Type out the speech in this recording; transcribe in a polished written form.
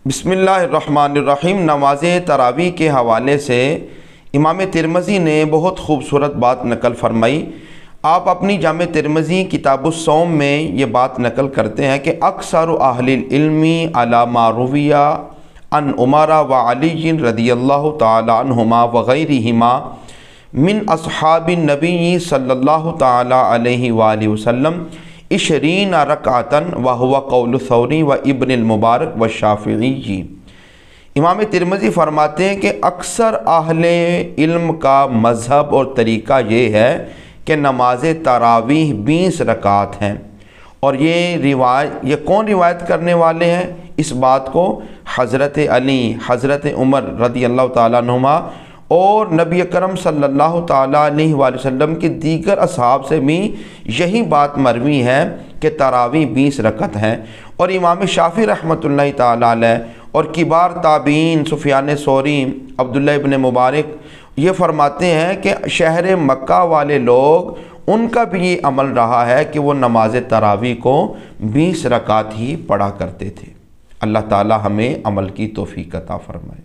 बिस्मिल्लाहिर्रहमानिर्रहीम। नमाज तरावी के हवाले से इमाम तिरमिज़ी ने बहुत खूबसूरत बात नकल फरमाई। आप अपनी जामे तिरमिज़ी किताबुस्सौम में ये बात नकल करते हैं कि अक्सर अहलिल इल्मी अला मा रुविया अन उमरा व अली रदियल्लाहु ताला अन्हुमा व गैरिहिमा मिन अस्हाबिन नबी सल्लल्लाहु ताला अलैहि वालैहि वसल्लम इशरीन रकातन व हुवा कौल सौरी व इब्न मुबारक व शाफिई। इमाम तिरमिज़ी फरमाते हैं कि अक्सर अहले इल्म का मज़हब और तरीक़ा ये है कि नमाज तरावीह 20 रकात हैं। और ये कौन रिवायत करने वाले हैं इस बात को? हज़रत अली, हज़रत उमर रदियल्लाहु ताला अन्हुमा और नबी अकरम सल्लल्लाहु ताला अलैहि वसल्लम के दीगर असहाब से भी यही बात मरवी है कि तरावी 20 रकत हैं। और इमाम शाफी रहमतुल्लाहि ताला अलैह और किबार ताबीन सुफियान सौरी, अब्दुल्ला इब्न मुबारक ये फरमाते हैं कि शहर मक्का वाले लोग उनका भी ये अमल रहा है कि वो नमाज तरावी को 20 रकात ही पढ़ा करते थे। अल्लाह ताला हमें अमल की तौफीक अता फरमाए।